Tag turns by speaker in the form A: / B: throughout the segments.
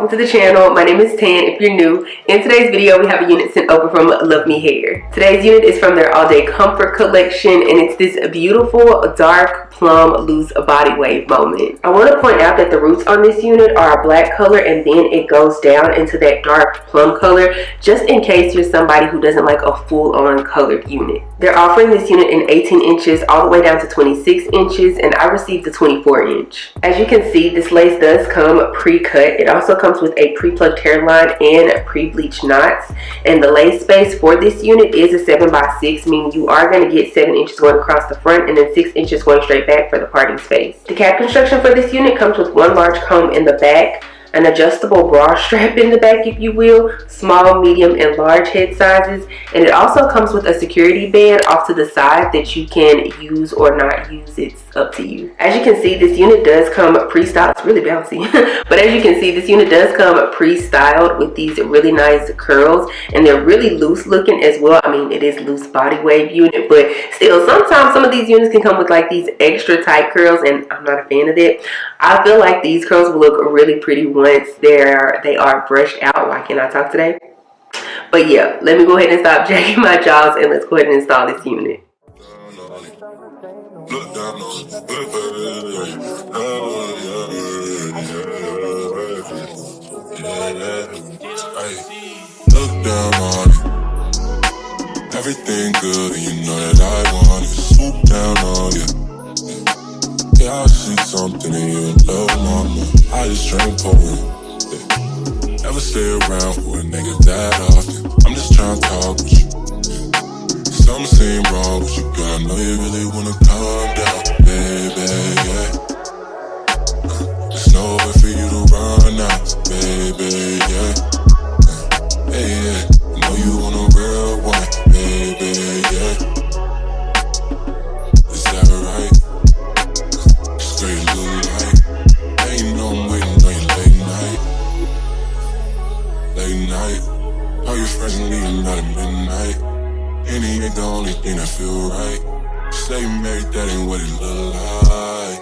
A: welcome to the channel. My name is Tan if you're new. In today's video we have a unit sent over from LuvMe Hair. Today's unit is from their all day comfort collection and it's this beautiful dark plum loose body wave moment. I want to point out that the roots on this unit are a black color and then it goes down into that dark plum color, just in case you're somebody who doesn't like a full-on colored unit. They're offering this unit in 18 inches all the way down to 26 inches and I received the 24 inch. As you can see, this lace does come pre-cut. It also comes with a pre-plucked hairline and pre-bleached knots, and the lace space for this unit is a 7x6, meaning you are going to get 7 inches going across the front and then 6 inches going straight back for the parting space. The cap construction for this unit comes with one large comb in the back, an adjustable bra strap in the back if you will, small, medium, and large head sizes, and it also comes with a security band off to the side that you can use or not use. It's up to you. As you can see, this unit does come pre-styled. It's really bouncy but as you can see, this unit does come pre-styled with these really nice curls and they're really loose looking as well. I mean, it is loose body wave unit, but still sometimes some of these units can come with like these extra tight curls and I'm not a fan of that. I feel like these curls will look really pretty once they are brushed out. Why can't I talk today? But yeah, let me go ahead and stop jacking my jaws and let's go ahead and install this unit.
B: Look down on it. Look down on it. Everything good and you know that I want it. Swoop down on you. Yeah, I see something in you, little mama. I just drink pouring. Never stay around with a nigga that often. I'm just trying to talk with you. Something seem wrong with you, girl. I know you really wanna calm down, baby, yeah. There's no way for you to run out, baby, yeah. Hey, yeah. I know you want a real one, baby, yeah. Is that right? Just girl, you look like. Hey, you know I'm waiting on you late night. Late night. All your friends leaving out at midnight. And it ain't the only thing that feel right. Say you married, that ain't what it look like.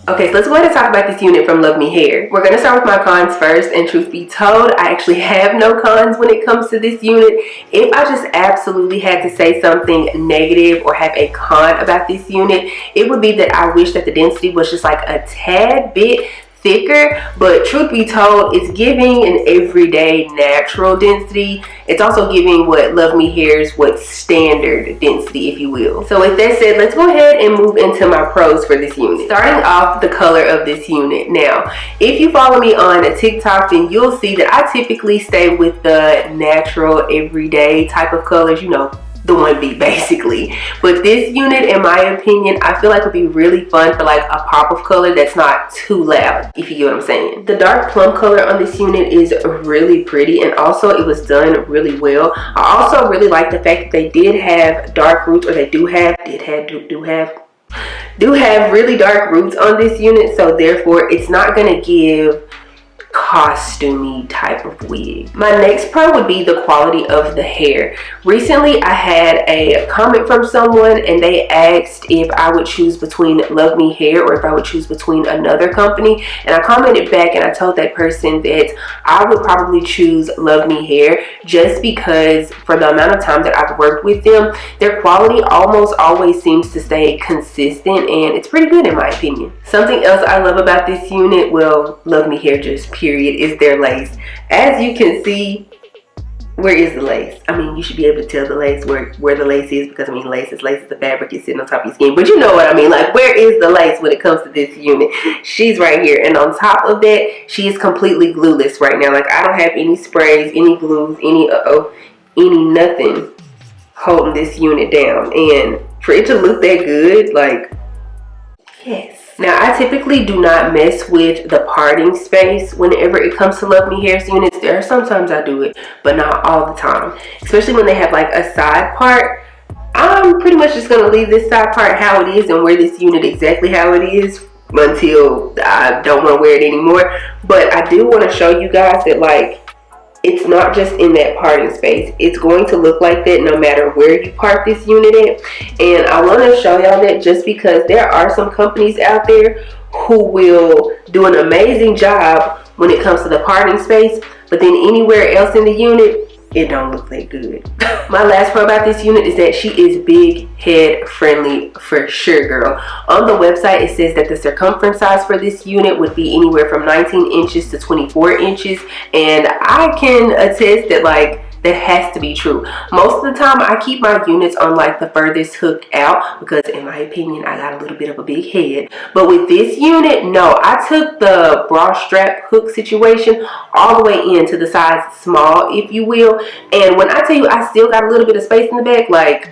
A: Okay, so let's go ahead and talk about this unit from LuvMe Hair. We're going to start with my cons first, and truth be told, I actually have no cons when it comes to this unit. If I just absolutely had to say something negative or have a con about this unit, it would be that I wish that the density was just like a tad bit thicker, but truth be told, it's giving an everyday natural density. It's also giving what LuvMe Hair's what standard density, if you will. So with that said, let's go ahead and move into my pros for this unit. Starting off, the color of this unit. Now, if you follow me on TikTok, then you'll see that I typically stay with the natural everyday type of colors, you know, the 1B basically. But this unit, in my opinion, I feel like would be really fun for like a pop of color that's not too loud, if you get what I'm saying. The dark plum color on this unit is really pretty and also it was done really well. I also really like the fact that they did have dark roots, or they do have really dark roots on this unit, so therefore it's not gonna give costumey type of wig. My next pro would be the quality of the hair. Recently I had a comment from someone and they asked if I would choose between LuvMe Hair or if I would choose between another company, and I commented back and I told that person that I would probably choose LuvMe Hair just because for the amount of time that I've worked with them, their quality almost always seems to stay consistent and it's pretty good in my opinion. Something else I love about this unit, well, LuvMe Hair just period, is their lace. As you can see, where is the lace? I mean, you should be able to tell the lace where the lace is, because I mean, lace is the fabric is sitting on top of your skin, but you know what I mean. Like, where is the lace when it comes to this unit? She's right here, and on top of that, she is completely glueless right now. Like, I don't have any sprays, any glues, any nothing holding this unit down, and for it to look that good, like, yes. Now, I typically do not mess with the parting space whenever it comes to LuvMe Hair's units. There are sometimes I do it, but not all the time. Especially when they have like a side part. I'm pretty much just going to leave this side part how it is and wear this unit exactly how it is until I don't want to wear it anymore. But I do want to show you guys that like it's not just in that parting space. It's going to look like that no matter where you park this unit at. And I want to show y'all that just because there are some companies out there who will do an amazing job when it comes to the parting space, but then anywhere else in the unit, it don't look that good. My last pro about this unit is that she is big head friendly for sure, girl. On the website, it says that the circumference size for this unit would be anywhere from 19 inches to 24 inches. And I can attest that, like, that has to be true. Most of the time, I keep my units on like the furthest hook out because in my opinion, I got a little bit of a big head. But with this unit, no, I took the bra strap hook situation all the way into the size small, if you will. And when I tell you I still got a little bit of space in the back, like,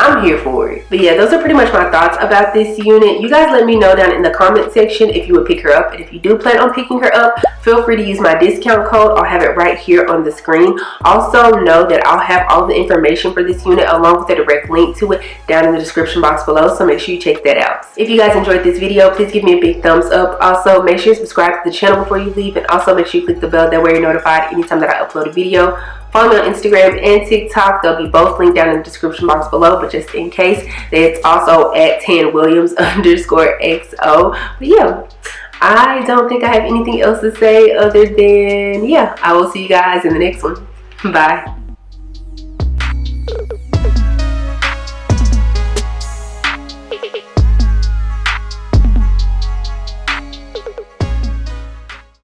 A: I'm here for it. But yeah, those are pretty much my thoughts about this unit. You guys let me know down in the comment section if you would pick her up. And if you do plan on picking her up, feel free to use my discount code. I'll have it right here on the screen. Also know that I'll have all the information for this unit along with a direct link to it down in the description box below. So make sure you check that out. If you guys enjoyed this video, please give me a big thumbs up. Also, make sure you subscribe to the channel before you leave. And also make sure you click the bell. That way you're notified anytime that I upload a video. Follow me on Instagram and TikTok. They'll be both linked down in the description box below. But just in case, it's also at @tanwilliams_XO. But yeah, I don't think I have anything else to say other than, yeah, I will see you guys in the next one. Bye.